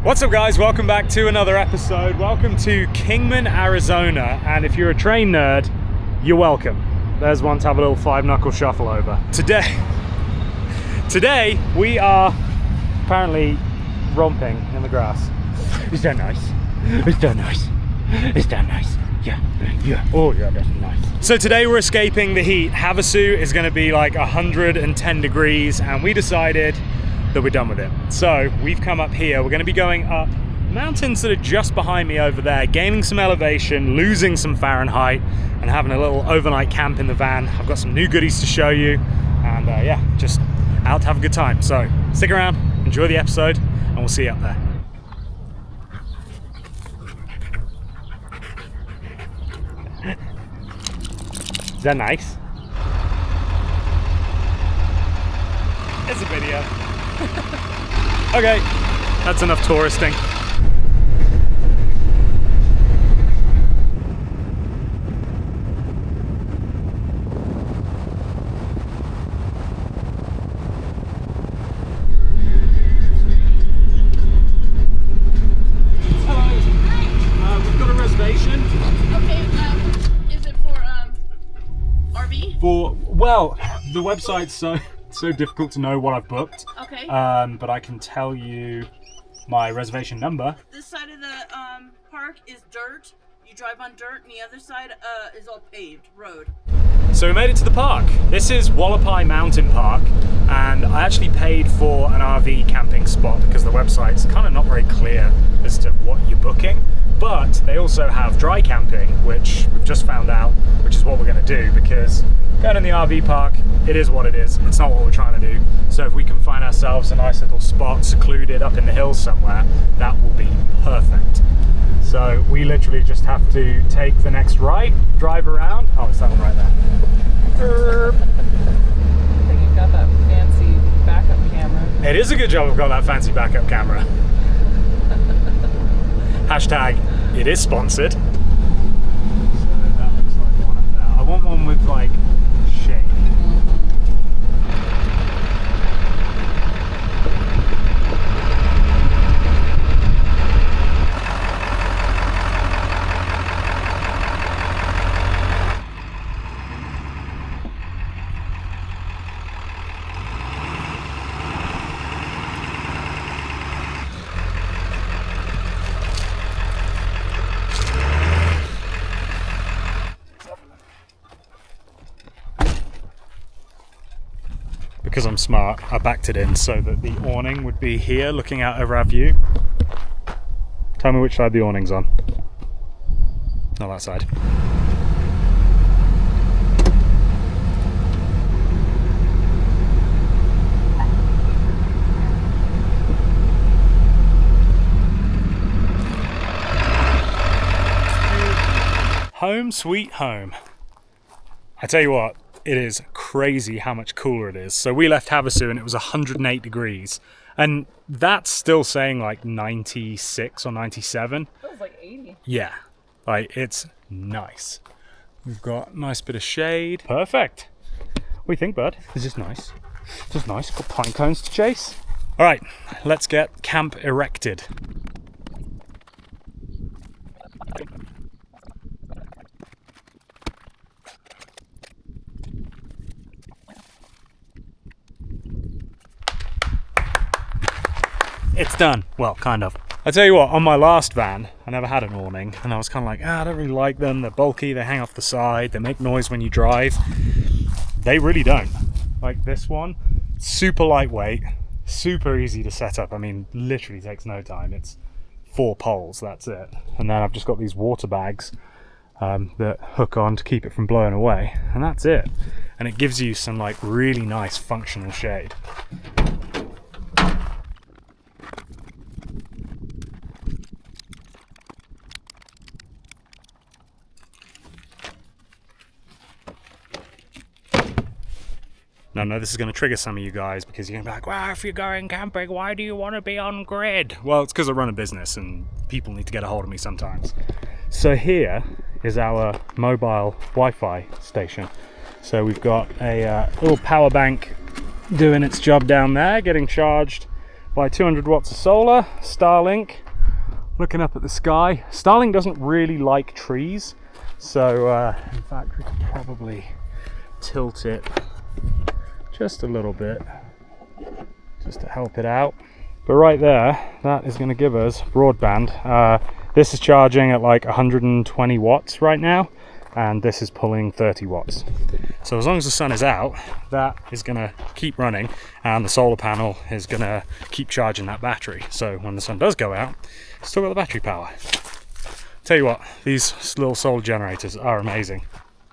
What's up guys, welcome back to another episode. Welcome to Kingman, Arizona, and if you're a train nerd, you're welcome. There's one to have a little 5-knuckle shuffle over. Today we are apparently romping in the grass. Is that nice? Is that nice? Is that nice? Yeah. Oh yeah, that's nice. So today we're escaping the heat. Havasu is going to be like 110 degrees and we decided that we're done with it. So we've come up here. We're going to be going up mountains that are just behind me over there, gaining some elevation, losing some Fahrenheit, and having a little overnight camp in the van. I've got some new goodies to show you, and yeah, just out to have a good time. So stick around, enjoy the episode, and we'll see you up there. Is that nice? It's a video. Okay, that's enough touristing. Hello. Hi. We've got a reservation. Okay, is it for RV? Well, the website's so difficult to know what I've booked. Okay. But I can tell you my reservation number. This side of the park is dirt. You drive on dirt, and the other side is all paved road. So we made it to the park. This is Hualapai Mountain Park, and I actually paid for an RV camping spot because the website's kind of not very clear as to what you're booking. But they also have dry camping, which we've just found out, which is what we're going to do, because going in the RV park, it is what it is. It's not what we're trying to do. So if we can find ourselves a nice little spot secluded up in the hills somewhere, that will be perfect. So we literally just have to take the next right, drive around. Oh, it's that one right there. I think you've got that fancy backup camera. It is a good job I've got that fancy backup camera. Hashtag, it is sponsored. So that looks like one up there. I want one with like shade. Because I'm smart, I backed it in so that the awning would be here looking out over our view. Tell me which side the awning's on. Not that side. Home sweet home. I tell you what, it is crazy how much cooler it is. So we left Havasu and it was 108 degrees. And that's still saying like 96 or 97. Feels like 80. Yeah, like it's nice. We've got a nice bit of shade. Perfect. What do you think, bud? Is this nice? Is this nice? Got pine cones to chase. All right, let's get camp erected. It's done. Well, kind of. I tell you what, on my last van, I never had an awning, and I was kind of like, I don't really like them. They're bulky, they hang off the side, they make noise when you drive. They really don't. Like this one, super lightweight, super easy to set up. I mean, literally takes no time. It's 4 poles, that's it. And then I've just got these water bags that hook on to keep it from blowing away, and that's it. And it gives you some like really nice functional shade. Now, I know this is going to trigger some of you guys because you're going to be like, well, if you're going camping, why do you want to be on grid? Well, it's because I run a business and people need to get a hold of me sometimes. So here is our mobile Wi-Fi station. So we've got a little power bank doing its job down there, getting charged by 200 watts of solar, Starlink, looking up at the sky. Starlink doesn't really like trees, so in fact we could probably tilt it just a little bit just to help it out. But right there, that is going to give us broadband. This is charging at like 120 watts right now, and this is pulling 30 watts. So as long as the sun is out, that is going to keep running, and the solar panel is going to keep charging that battery. So when the sun does go out, it's still got the battery power. Tell you what, these little solar generators are amazing.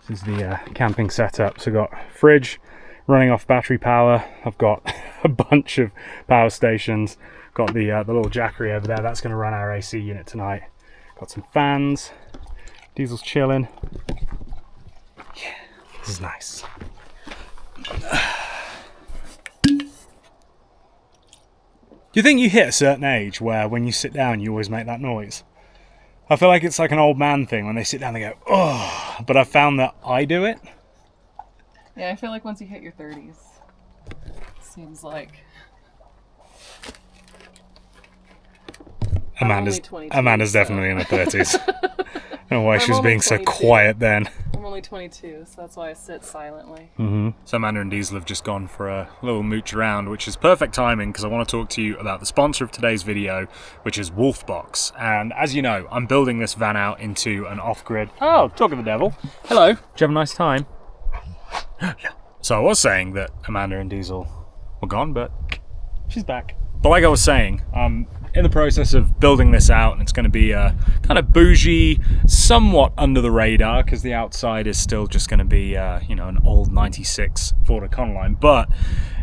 This is the camping setup. So I've got fridge running off battery power. I've got a bunch of power stations. Got the little jackery over there. That's going to run our AC unit tonight. Got some fans. Diesel's chilling. Yeah, this is nice. Do you think you hit a certain age where when you sit down you always make that noise? I feel like it's like an old man thing. When they sit down they go, oh, but I've found that I do it. Yeah, I feel like once you hit your 30s, it seems like... Amanda's definitely in her 30s. I don't know why she was being so quiet then. I'm only 22, so that's why I sit silently. So Amanda and Diesel have just gone for a little mooch around, which is perfect timing because I want to talk to you about the sponsor of today's video, which is Wolfbox. And as you know, I'm building this van out into an off-grid... Oh, talk of the devil. Hello. Did you have a nice time? Yeah. So I was saying that Amanda and Diesel were gone, but she's back. But like I was saying, in the process of building this out, and it's going to be a kind of bougie, somewhat under the radar, because the outside is still just going to be, you know, an old 96 Ford Econoline, but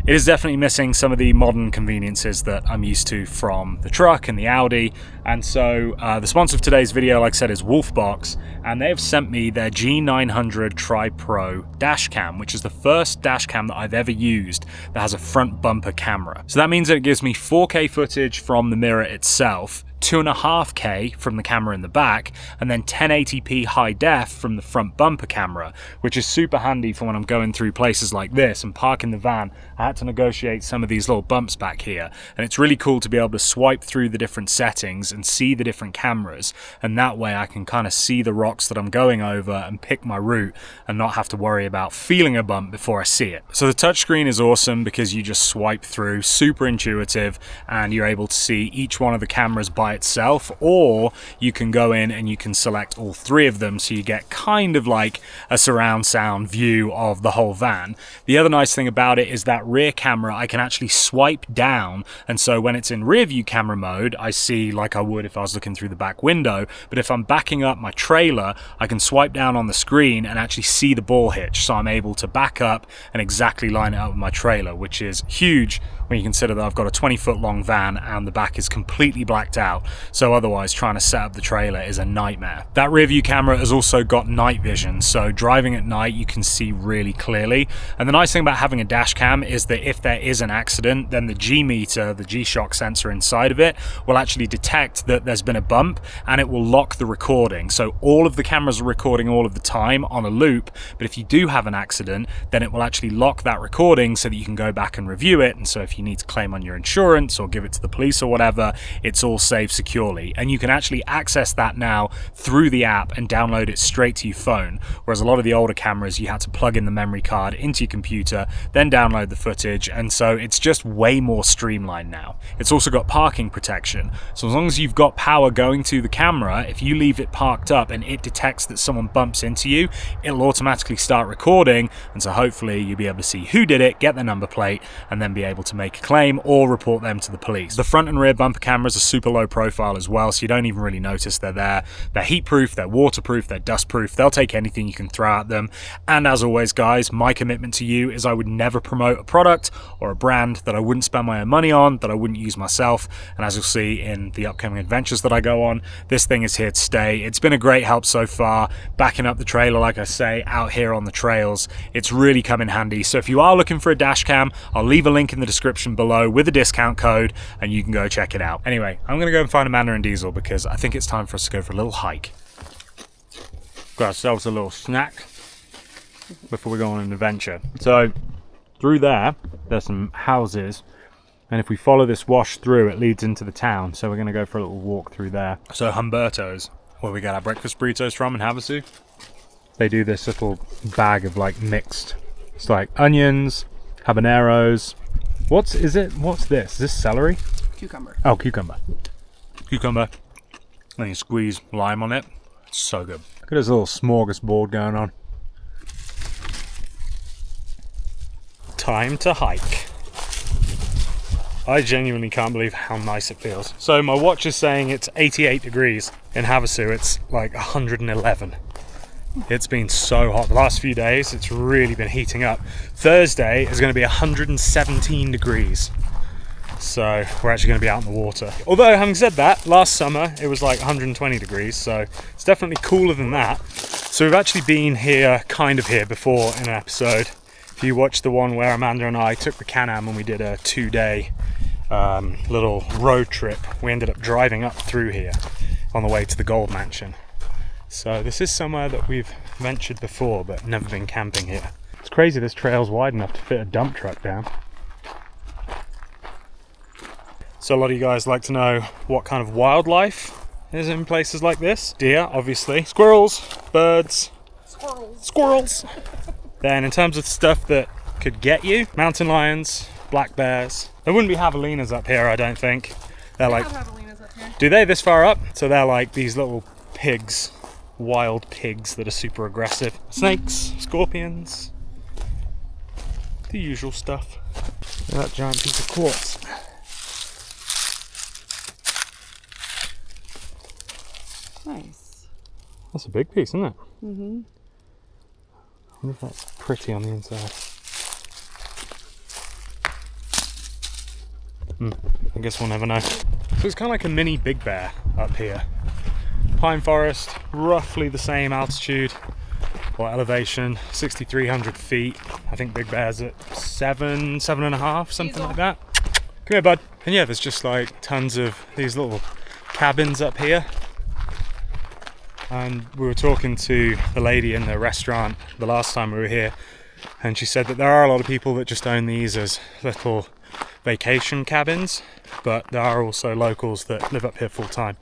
it is definitely missing some of the modern conveniences that I'm used to from the truck and the Audi. And so the sponsor of today's video, like I said, is Wolfbox, and they have sent me their G900 Tripro dash cam, which is the first dash cam that I've ever used that has a front bumper camera. So that means that it gives me 4K footage from the mirror itself, 2.5K from the camera in the back, and then 1080p high def from the front bumper camera, which is super handy for when I'm going through places like this and parking the van. I had to negotiate some of these little bumps back here, and it's really cool to be able to swipe through the different settings and see the different cameras, and that way I can kind of see the rocks that I'm going over and pick my route and not have to worry about feeling a bump before I see it. So the touchscreen is awesome because you just swipe through, super intuitive, and you're able to see each one of the cameras by itself, or you can go in and you can select all three of them, so you get kind of like a surround sound view of the whole van. The other nice thing about it is that rear camera I can actually swipe down, and so when it's in rear view camera mode I see like I would if I was looking through the back window, but if I'm backing up my trailer I can swipe down on the screen and actually see the ball hitch, so I'm able to back up and exactly line it up with my trailer, which is huge when you consider that I've got a 20-foot long van and the back is completely blacked out, so otherwise trying to set up the trailer is a nightmare. That rear view camera has also got night vision, so driving at night you can see really clearly. And the nice thing about having a dash cam is that if there is an accident, then the G meter, the G-shock sensor inside of it, will actually detect that there's been a bump and it will lock the recording. So all of the cameras are recording all of the time on a loop, but if you do have an accident, then it will actually lock that recording so that you can go back and review it. And so if you need to claim on your insurance or give it to the police or whatever, it's all saved securely. And you can actually access that now through the app and download it straight to your phone, whereas a lot of the older cameras you had to plug in the memory card into your computer, then download the footage, and so it's just way more streamlined now. It's also got parking protection, so as long as you've got power going to the camera, if you leave it parked up and it detects that someone bumps into you, it'll automatically start recording, and so hopefully you'll be able to see who did it, get their number plate, and then be able to make a claim or report them to the police. The front and rear bumper cameras are super low profile as well, so you don't even really notice they're there. They're heat proof, they're waterproof, they're dust proof, they'll take anything you can throw at them. And as always guys, my commitment to you is I would never promote a product or a brand that I wouldn't spend my own money on, that I wouldn't use myself. And as you'll see in the upcoming adventures that I go on, this thing is here to stay. It's been a great help so far, backing up the trailer, like I say, out here on the trails. It's really come in handy. So if you are looking for a dash cam, I'll leave a link in the description below with a discount code and you can go check it out. Anyway, I'm gonna go and find Amanda and Diesel because I think it's time for us to go for a little hike. Got ourselves a little snack before we go on an adventure. So through there's some houses And if we follow this wash through, it leads into the town. So we're going to go for a little walk through there. So Humberto's, where we get our breakfast burritos from in Havasu, they do this little bag of like mixed. It's like onions, habaneros. What's this? Is this celery? Cucumber. Oh, cucumber. Cucumber. And you squeeze lime on it. It's so good. Look at this little smorgasbord going on. Time to hike. I genuinely can't believe how nice it feels. So my watch is saying it's 88 degrees. In Havasu, it's like 111. It's been so hot the last few days. It's really been heating up. Thursday is going to be 117 degrees. So we're actually going to be out in the water. Although, having said that, last summer it was like 120 degrees, so it's definitely cooler than that. So we've actually been here, kind of here before in an episode. If you watch the one where Amanda and I took the Can-Am and we did a 2-day little road trip, we ended up driving up through here on the way to the Gold Mansion. So this is somewhere that we've ventured before but never been camping here. It's crazy this trail's wide enough to fit a dump truck down. So a lot of you guys like to know what kind of wildlife is in places like this. Deer, obviously. Squirrels, birds, squirrels. Then in terms of stuff that could get you, mountain lions, black bears. There wouldn't be javelinas up here, I don't think. They're like, have javelinas up here. do they this far up? So they're like these little pigs, wild pigs that are super aggressive. Snakes, scorpions, the usual stuff. Look at that giant piece of quartz. Nice. That's a big piece, isn't it? Mm-hmm. I wonder if that's pretty on the inside. I guess we'll never know. So it's kind of like a mini Big Bear up here. Pine forest, roughly the same altitude or elevation, 6,300 feet. I think Big Bear's at 7.5, something like that. Come here, bud. And yeah, there's just like tons of these little cabins up here. And we were talking to the lady in the restaurant the last time we were here, and she said that there are a lot of people that just own these as little vacation cabins, but there are also locals that live up here full time.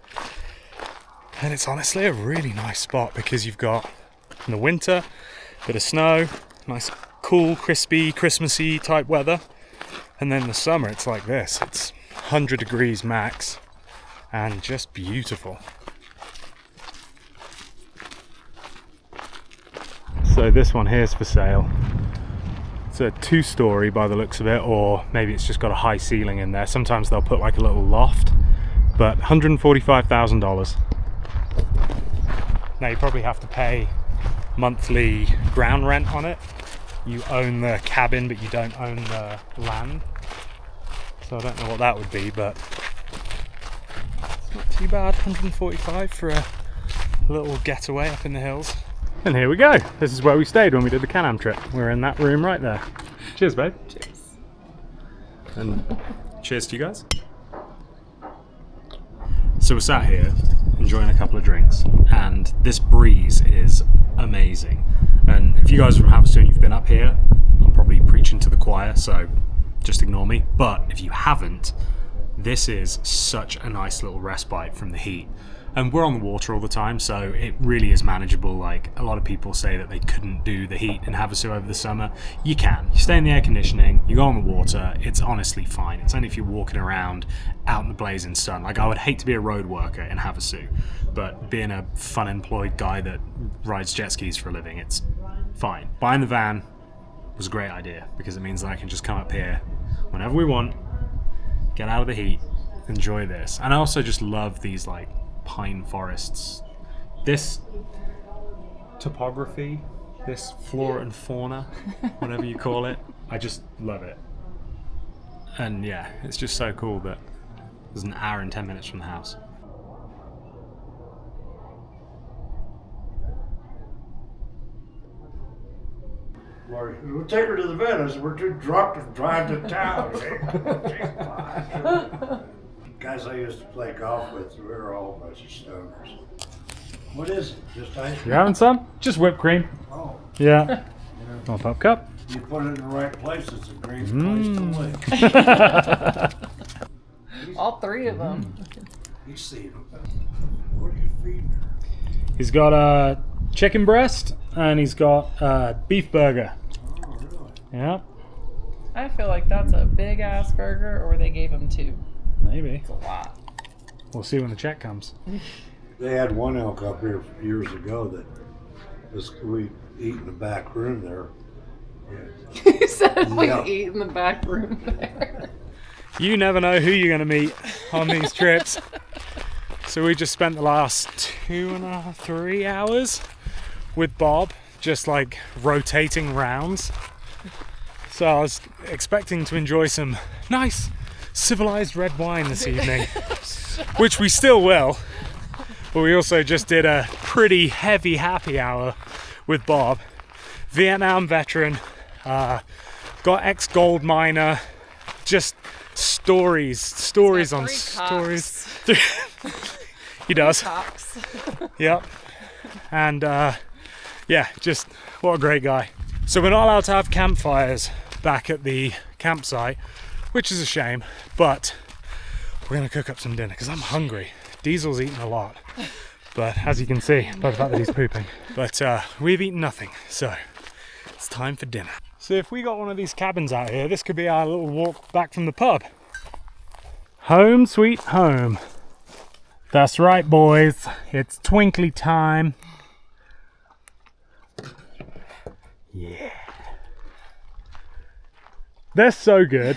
And it's honestly a really nice spot because you've got, in the winter, a bit of snow, nice cool, crispy, Christmassy type weather, and then in the summer it's like this. It's 100 degrees max and just beautiful. So this one here is for sale. It's a 2-story by the looks of it, or maybe it's just got a high ceiling in there. Sometimes they'll put like a little loft, but $145,000. Now you probably have to pay monthly ground rent on it. You own the cabin, but you don't own the land. So I don't know what that would be, but it's not too bad. 145 for a little getaway up in the hills. And here we go. This is where we stayed when we did the Can-Am trip. We're in that room right there. Cheers, babe. Cheers. And cheers to you guys. So we're sat here enjoying a couple of drinks, and this breeze is amazing. And if you guys are from Havasu and you've been up here, I'm probably preaching to the choir, so just ignore me. But if you haven't, this is such a nice little respite from the heat. And we're on the water all the time, so it really is manageable. Like, a lot of people say that they couldn't do the heat in Havasu over the summer. You can. You stay in the air conditioning, you go on the water, it's honestly fine. It's only if you're walking around out in the blazing sun. Like, I would hate to be a road worker in Havasu, but being a fun employed guy that rides jet skis for a living, it's fine. Buying the van was a great idea, because it means that I can just come up here whenever we want, get out of the heat, enjoy this. And I also just love these, like, pine forests, this topography, this flora and fauna, whatever you call it. I just love it. And yeah, it's just so cool that there's an hour and 10 minutes from the house. We'll take her to the Venice. We're too drunk to drive to town. Guys I used to play golf with, we were all a bunch of stoners. What is it? Just ice cream? You having some? Just whipped cream. Oh. Yeah. More pop cup. You put it in the right place, it's a great place to live. All three of them. You see them. What are you feeding her? He's got a chicken breast and he's got a beef burger. Oh, really? Yeah, I feel like that's a big ass burger, or they gave him 2. maybe. It's a lot. We'll see when the check comes. They had one elk up here years ago that we eat in the back room there. He said we Yeah. eat in the back room there. You never know who you're going to meet on these trips. So we just spent the last 2.5, 3 hours with Bob, just like rotating rounds. So I was expecting to enjoy some nice civilized red wine this evening, which we still will. But we also just did a pretty heavy happy hour with Bob, Vietnam veteran, got ex-gold miner, just stories on stories. He does. Tops. Yep. And yeah, just what a great guy. So we're not allowed to have campfires back at the campsite, which is a shame, but we're gonna cook up some dinner because I'm hungry. Diesel's eaten a lot, but as you can see by the fact that he's pooping. But we've eaten nothing, so it's time for dinner. So if we got one of these cabins out here, this could be our little walk back from the pub. Home sweet home. That's right, boys. It's twinkly time. Yeah. They're so good.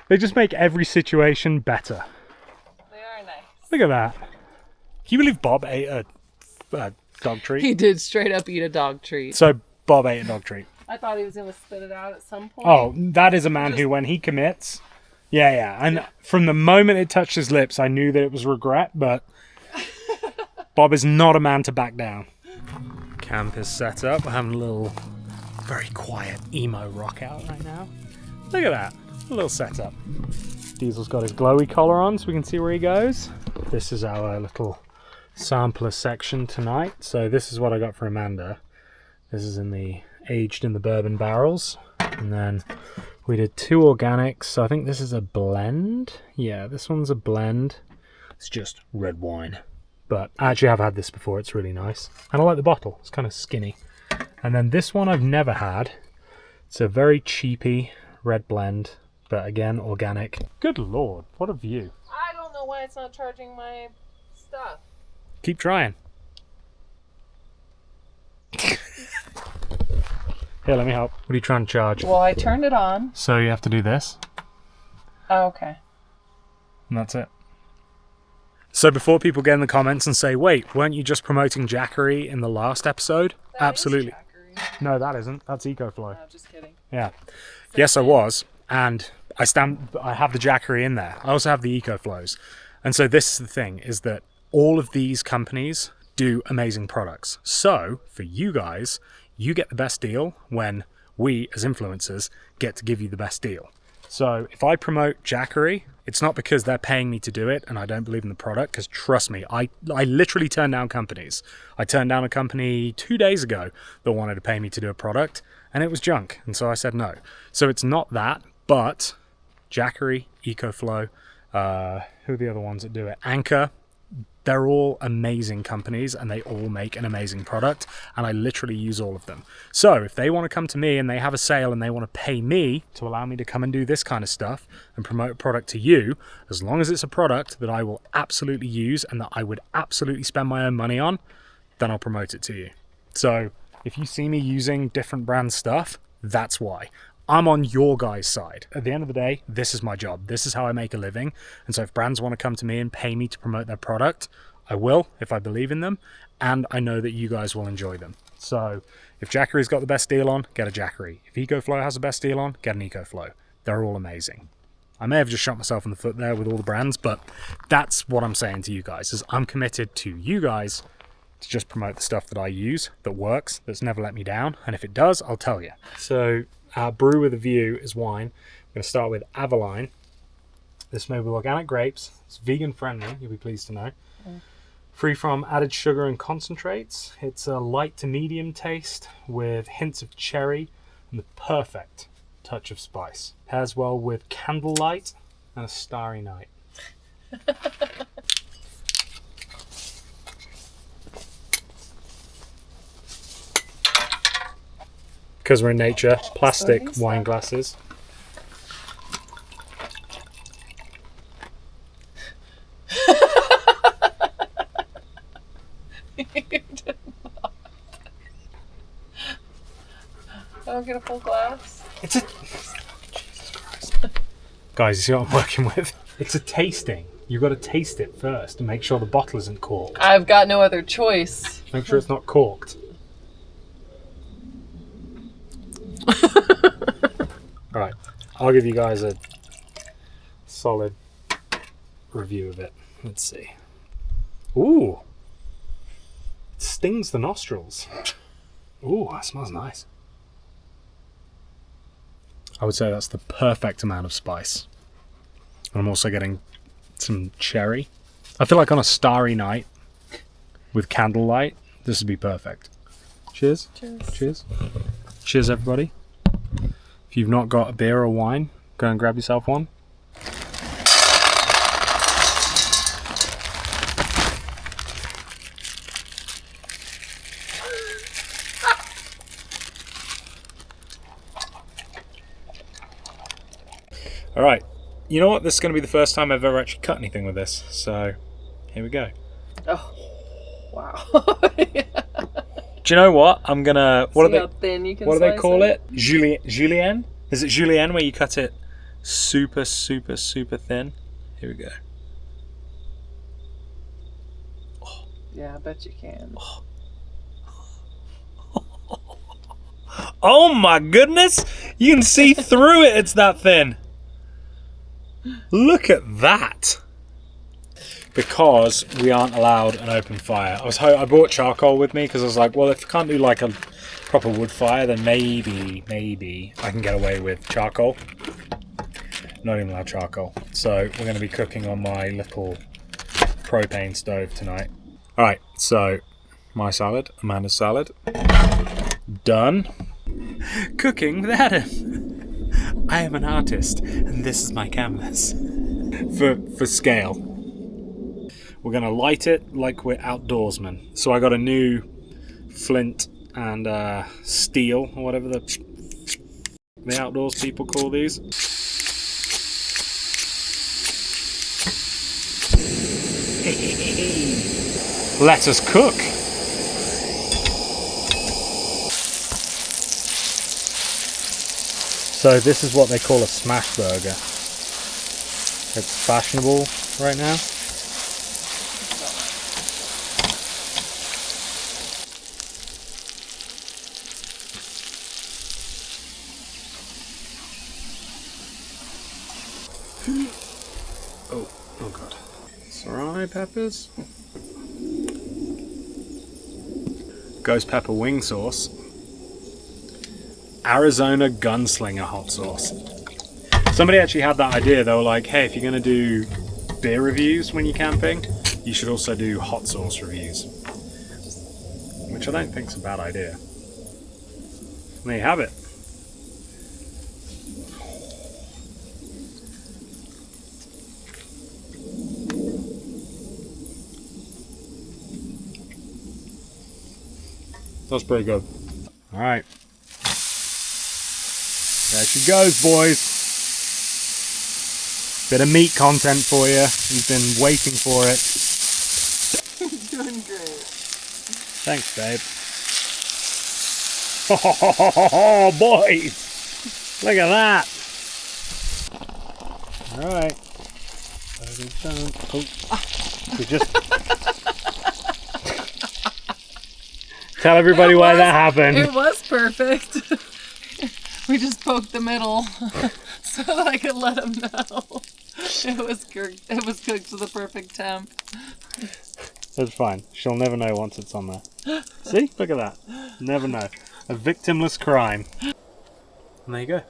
They just make every situation better. They are nice. Look at that. Can you believe Bob ate a dog treat? He did straight up eat a dog treat. So Bob ate a dog treat. I thought he was going to spit it out at some point. Oh, that is a man who, when he commits, yeah. And from the moment it touched his lips, I knew that it was regret, but Bob is not a man to back down. Camp is set up. We're having a little, very quiet emo rock out right now. Look at that, a little setup. Diesel's got his glowy collar on so we can see where he goes. This is our little sampler section tonight. So this is what I got for Amanda. This is aged in the bourbon barrels. And then we did 2 organics. So I think this is a blend. Yeah, this one's a blend. It's just red wine. But I actually have had this before. It's really nice. And I like the bottle. It's kind of skinny. And then this one I've never had. It's a very cheapy red blend. But again, organic. Good Lord, what a view. I don't know why it's not charging my stuff. Keep trying. Here, let me help. What are you trying to charge? Well, I turned it on. So you have to do this. Oh, okay. And that's it. So before people get in the comments and say, wait, weren't you just promoting Jackery in the last episode? That Absolutely. Is Jackery. No, that isn't. That's EcoFlow. No, just kidding. Yeah. Yes, I was. And I have the Jackery in there. I also have the EcoFlows. And so this is the thing, is that all of these companies do amazing products. So for you guys, you get the best deal when we as influencers get to give you the best deal. So if I promote Jackery, it's not because they're paying me to do it and I don't believe in the product, because trust me, I literally turn down companies. I turned down a company 2 days ago that wanted to pay me to do a product and it was junk. And so I said no. So it's not that, but Jackery, EcoFlow, who are the other ones that do it? Anchor. They're all amazing companies and they all make an amazing product and I literally use all of them. So if they want to come to me and they have a sale and they want to pay me to allow me to come and do this kind of stuff and promote a product to you, as long as it's a product that I will absolutely use and that I would absolutely spend my own money on, then I'll promote it to you. So if you see me using different brand stuff, that's why. I'm on your guys' side. At the end of the day, this is my job. This is how I make a living. And so if brands want to come to me and pay me to promote their product, I will, if I believe in them. And I know that you guys will enjoy them. So if Jackery's got the best deal on, get a Jackery. If EcoFlow has the best deal on, get an EcoFlow. They're all amazing. I may have just shot myself in the foot there with all the brands, but that's what I'm saying to you guys, is I'm committed to you guys to just promote the stuff that I use, that works, that's never let me down. And if it does, I'll tell you. So our brew with a view is wine. I'm going to start with Aveline. This is made with organic grapes. It's vegan friendly, you'll be pleased to know. Free from added sugar and concentrates. It's a light to medium taste with hints of cherry and the perfect touch of spice. Pairs well with candlelight and a starry night. Because we're in nature, plastic wine glasses. I don't get a full glass. It's a... Jesus Christ. Guys, you see what I'm working with? It's a tasting. You've got to taste it first and make sure the bottle isn't corked. I've got no other choice. Make sure it's not corked. Alright, I'll give you guys a solid review of it. Let's see. Ooh! It stings the nostrils. Ooh, that smells nice. I would say that's the perfect amount of spice. And I'm also getting some cherry. I feel like on a starry night with candlelight, this would be perfect. Cheers. Cheers. Cheers. Cheers, everybody. If you've not got a beer or wine, go and grab yourself one. All right, you know what? This is going to be the first time I've ever actually cut anything with this. So, here we go. Oh, wow. Yeah. Do you know what? I'm gonna. What See are how they? thin you can What do they slice call it? it? Julienne? Is it julienne where you cut it super, super, super thin? Here we go. Yeah, I bet you can. Oh my goodness! You can see through it. It's that thin. Look at that. Because we aren't allowed an open fire. I brought charcoal with me because I was like, well, if I can't do like a proper wood fire, then maybe I can get away with charcoal. Not even allowed charcoal. So we're going to be cooking on my little propane stove tonight. All right, so my salad, Amanda's salad, done. Cooking with Adam. I am an artist, and this is my canvas for scale. We're going to light it like we're outdoorsmen. So I got a new flint and steel, or whatever the outdoors people call these. Let us cook. So this is what they call a smash burger. It's fashionable right now. Oh god. Serrano peppers. Ghost pepper wing sauce. Arizona gunslinger hot sauce. Somebody actually had that idea. They were like, hey, if you're going to do beer reviews when you're camping, you should also do hot sauce reviews. Which I don't think is a bad idea. And there you have it. That's pretty good. Alright. There she goes, boys. Bit of meat content for you. You've been waiting for it. Doing great. Thanks, babe. Oh, boys! Look at that! Alright. Oh, we just... Tell everybody why that happened. It was perfect. We just poked the middle so that I could let them know it was cooked to the perfect temp. That's fine. She'll never know once it's on there. See? Look at that. Never know. A victimless crime. And there you go.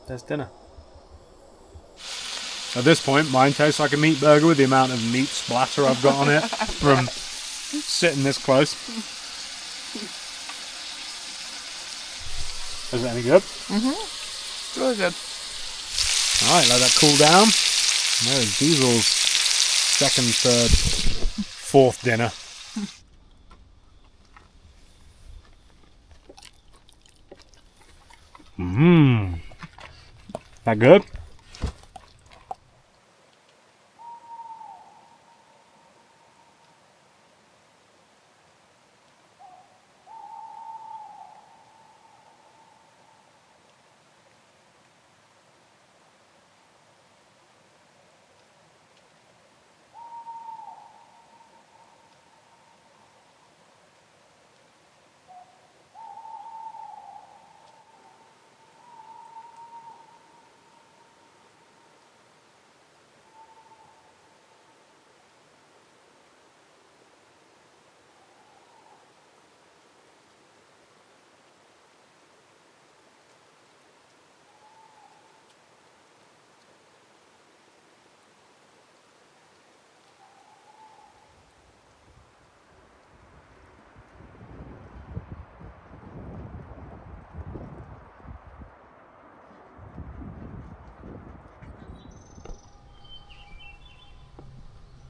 There's dinner. At this point, mine tastes like a meat burger with the amount of meat splatter I've got on it from sitting this close. Is it any good? It's really good. Alright, let that cool down. There's Diesel's second, third, fourth dinner. That good?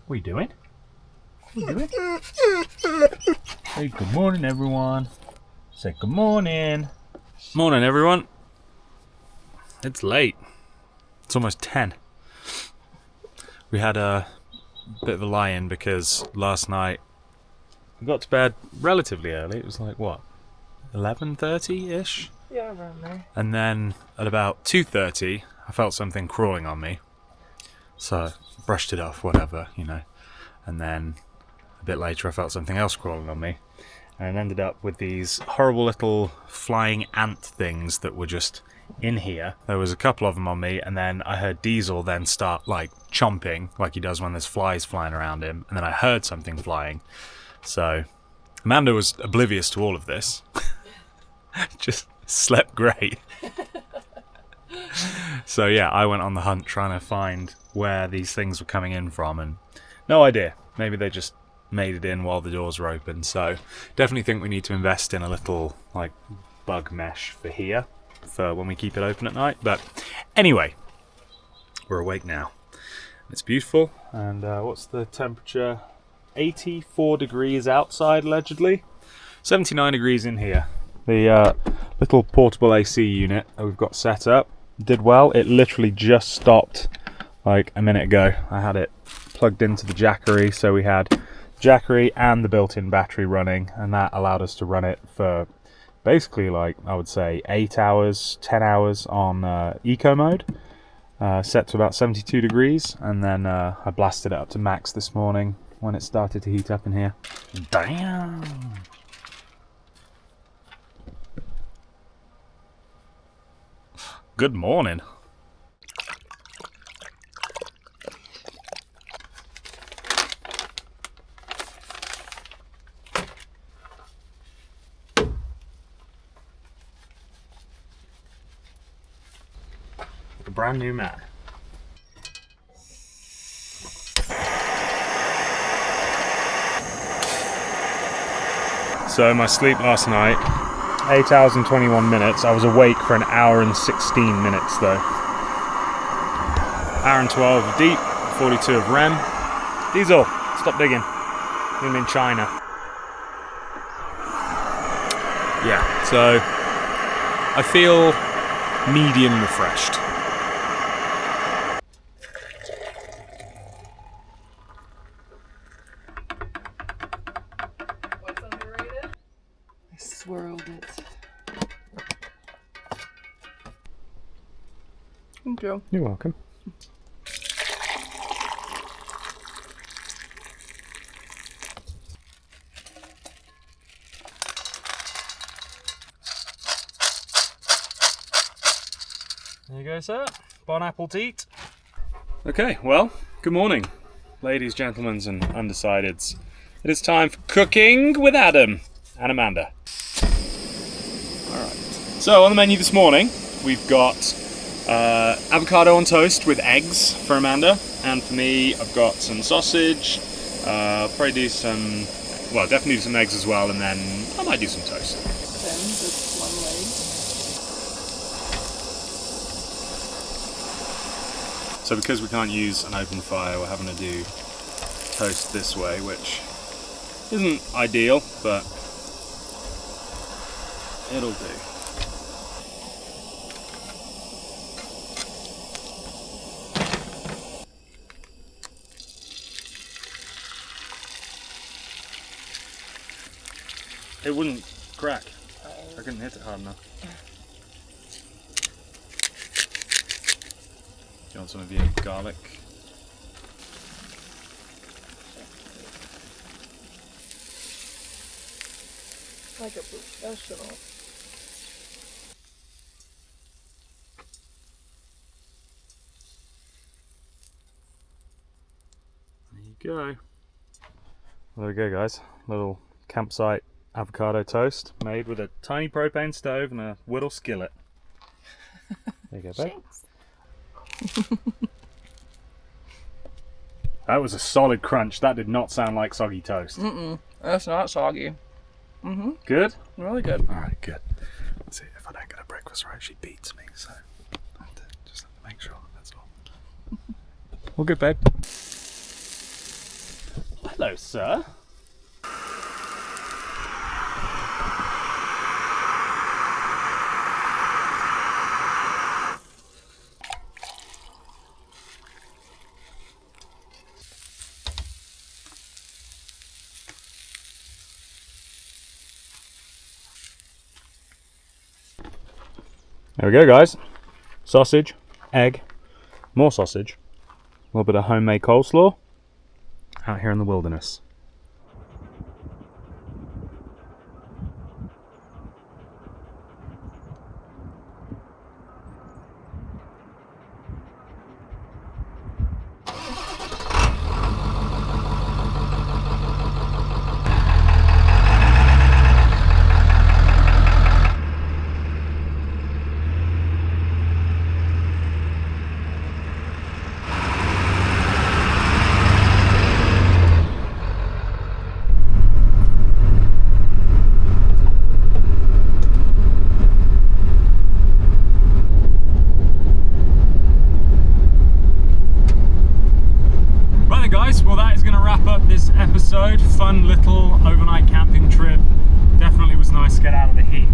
What are you doing? What are you doing? Hey, good morning, everyone. Say good morning. Morning, everyone. It's late. It's almost 10. We had a bit of a lie-in because last night we got to bed relatively early. It was like, what, 11:30-ish? Yeah, around there. And then at about 2:30, I felt something crawling on me. So brushed it off, whatever, you know. And then a bit later I felt something else crawling on me. And ended up with these horrible little flying ant things that were just in here. There was a couple of them on me, and then I heard Diesel then start like chomping, like he does when there's flies flying around him. And then I heard something flying. So Amanda was oblivious to all of this. Just slept great. So yeah, I went on the hunt trying to find where these things were coming in from, and no idea. Maybe they just made it in while the doors were open. So definitely think we need to invest in a little like bug mesh for here for when we keep it open at night. But anyway, we're awake now. It's beautiful. And what's the temperature? 84 degrees outside allegedly, 79 degrees in here. The little portable AC unit that we've got set up did well. It literally just stopped like a minute ago. I had it plugged into the Jackery, so we had Jackery and the built-in battery running, and that allowed us to run it for basically like, I would say 8 hours, 10 hours on eco mode, set to about 72 degrees, and then I blasted it up to max this morning when it started to heat up in here. Damn! Good morning. Like a brand new man. So my sleep last night, 8 hours and 21 minutes. I was awake for an hour and 16 minutes though. Hour and 12 of deep, 42 of REM. Diesel, stop digging. I'm in China. Yeah, so I feel medium refreshed. What's underrated? I swirled it. Thank you. You're welcome. There you go, sir. Bon appetit. Okay, well, good morning, ladies, gentlemen, and undecideds. It is time for cooking with Adam and Amanda. Alright. So, on the menu this morning, we've got Avocado on toast with eggs for Amanda, and for me I've got some sausage, probably do some, well, definitely do some eggs as well, and then I might do some toast. Then just one leg. So because we can't use an open fire, we're having to do toast this way, which isn't ideal, but it'll do. It wouldn't crack. I couldn't hit it hard enough. Do you want some of your garlic? Like a professional. There you go. Well, there we go, guys. Little campsite avocado toast made with a tiny propane stove and a whittle skillet. There you go, babe. That was a solid crunch. That did not sound like soggy toast. That's not soggy. Good? Really good. Alright, good. Let's see, if I don't get her breakfast right, she beats me, so I have to make sure, that's all. All good, babe. Hello, sir. There we go, guys. Sausage, egg, more sausage, a little bit of homemade coleslaw out here in the wilderness. Episode, fun little overnight camping trip. Definitely was nice to get out of the heat.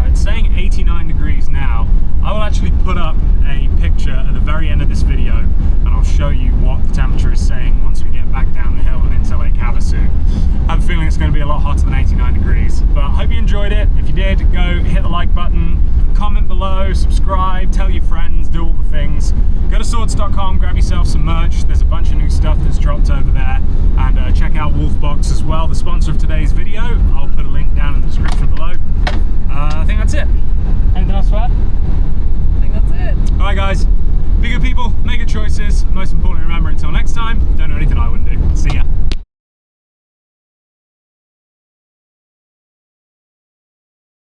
It's saying 89 degrees now. I will actually put up a picture at the very end of this video and I'll show you what the temperature is saying once we get back down the hill and into Lake Havasu. I have a feeling it's going to be a lot hotter than 89 degrees, but I hope you enjoyed it. If you did, go hit the like button, comment below, subscribe, tell your friends, do all the things. Go to swords.com, grab yourself some merch. There's a bunch of new stuff that's dropped over there, and check out Wolfbox as well, the sponsor of today's video. I'll put a link down in the description below. I think that's it. Anything else to add? I think that's it. Alright guys, be good people, make good choices. Most importantly, remember, until next time, don't do anything I wouldn't do. See ya.